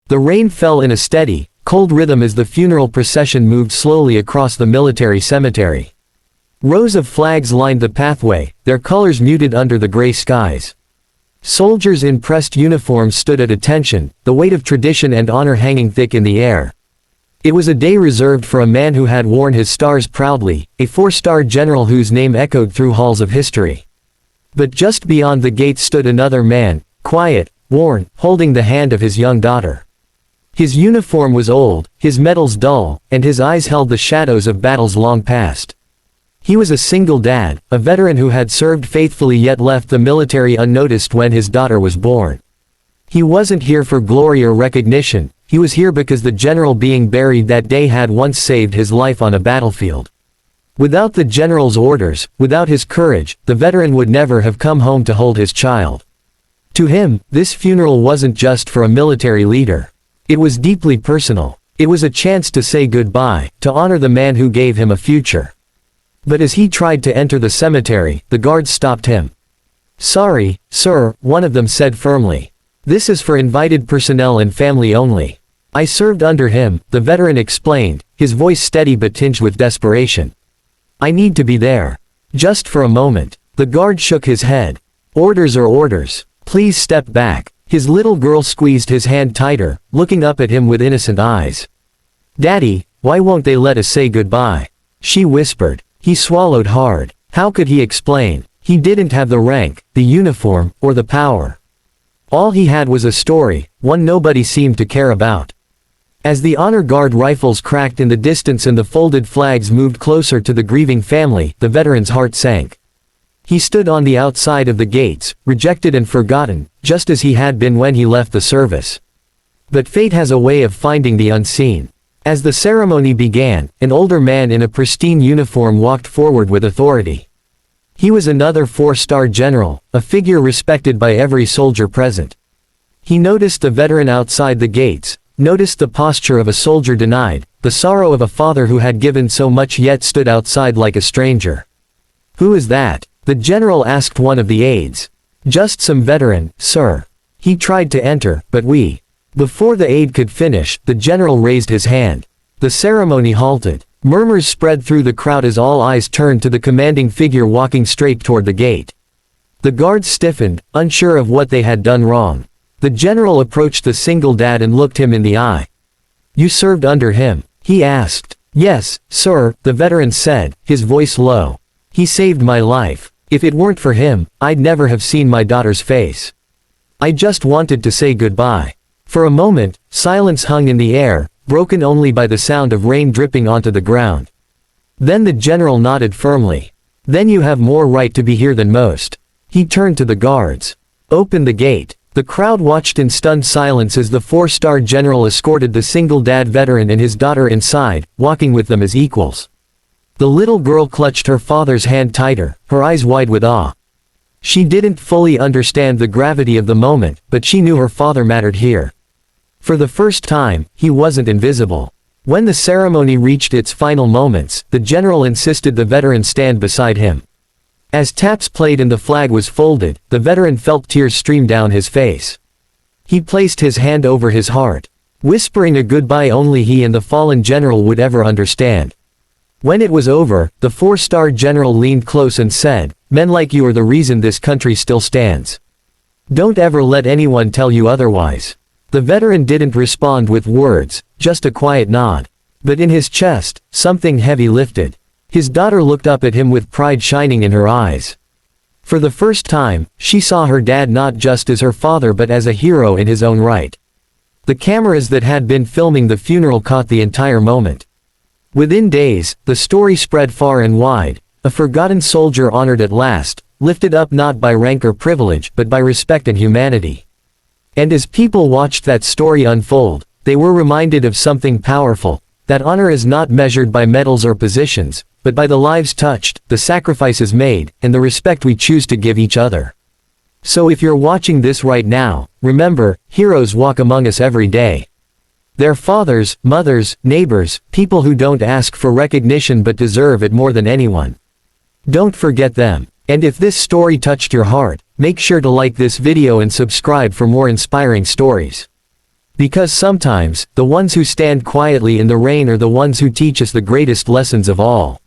The rain fell in a steady, cold rhythm as the funeral procession moved slowly across the military cemetery. Rows of flags lined the pathway, their colors muted under the gray skies. Soldiers in pressed uniforms stood at attention, the weight of tradition and honor hanging thick in the air. It was a day reserved for a man who had worn his stars proudly, a four-star general whose name echoed through halls of history. But just beyond the gate stood another man, quiet, worn, holding the hand of his young daughter. His uniform was old, his medals dull, and his eyes held the shadows of battles long past. He was a single dad, a veteran who had served faithfully yet left the military unnoticed when his daughter was born. He wasn't here for glory or recognition, he was here because the general being buried that day had once saved his life on a battlefield. Without the general's orders, without his courage, the veteran would never have come home to hold his child. To him, this funeral wasn't just for a military leader. It was deeply personal. It was a chance to say goodbye, to honor the man who gave him a future. But as he tried to enter the cemetery, the guards stopped him. "Sorry, sir," one of them said firmly. "This is for invited personnel and family only." "I served under him," the veteran explained, his voice steady but tinged with desperation. "I need to be there. Just for a moment." The guard shook his head. "Orders are orders. Please step back." His little girl squeezed his hand tighter, looking up at him with innocent eyes. "Daddy, why won't they let us say goodbye?" she whispered. He swallowed hard. How could he explain? He didn't have the rank, the uniform, or the power. All he had was a story, one nobody seemed to care about. As the honor guard rifles cracked in the distance and the folded flags moved closer to the grieving family, the veteran's heart sank. He stood on the outside of the gates, rejected and forgotten, just as he had been when he left the service. But fate has a way of finding the unseen. As the ceremony began, an older man in a pristine uniform walked forward with authority. He was another four-star general, a figure respected by every soldier present. He noticed the veteran outside the gates, noticed the posture of a soldier denied, the sorrow of a father who had given so much yet stood outside like a stranger. "Who is that?" the general asked one of the aides. "Just some veteran, sir. He tried to enter, but we—" Before the aide could finish, the general raised his hand. The ceremony halted. Murmurs spread through the crowd as all eyes turned to the commanding figure walking straight toward the gate. The guards stiffened, unsure of what they had done wrong. The general approached the single dad and looked him in the eye. "You served under him?" he asked. "Yes, sir," the veteran said, his voice low. "He saved my life. If it weren't for him, I'd never have seen my daughter's face. I just wanted to say goodbye." For a moment, silence hung in the air, broken only by the sound of rain dripping onto the ground. Then the general nodded firmly. "Then you have more right to be here than most." He turned to the guards. "Open the gate." The crowd watched in stunned silence as the four-star general escorted the single-dad veteran and his daughter inside, walking with them as equals. The little girl clutched her father's hand tighter, her eyes wide with awe. She didn't fully understand the gravity of the moment, but she knew her father mattered here. For the first time, he wasn't invisible. When the ceremony reached its final moments, the general insisted the veteran stand beside him. As taps played and the flag was folded, the veteran felt tears stream down his face. He placed his hand over his heart, whispering a goodbye only he and the fallen general would ever understand. When it was over, the four-star general leaned close and said, "Men like you are the reason this country still stands. Don't ever let anyone tell you otherwise." The veteran didn't respond with words, just a quiet nod. But in his chest, something heavy lifted. His daughter looked up at him with pride shining in her eyes. For the first time, she saw her dad not just as her father but as a hero in his own right. The cameras that had been filming the funeral caught the entire moment. Within days, the story spread far and wide, a forgotten soldier honored at last, lifted up not by rank or privilege but by respect and humanity. And as people watched that story unfold, they were reminded of something powerful, that honor is not measured by medals or positions, but by the lives touched, the sacrifices made, and the respect we choose to give each other. So if you're watching this right now, remember, heroes walk among us every day. They're fathers, mothers, neighbors, people who don't ask for recognition but deserve it more than anyone. Don't forget them. And if this story touched your heart, make sure to like this video and subscribe for more inspiring stories. Because sometimes, the ones who stand quietly in the rain are the ones who teach us the greatest lessons of all.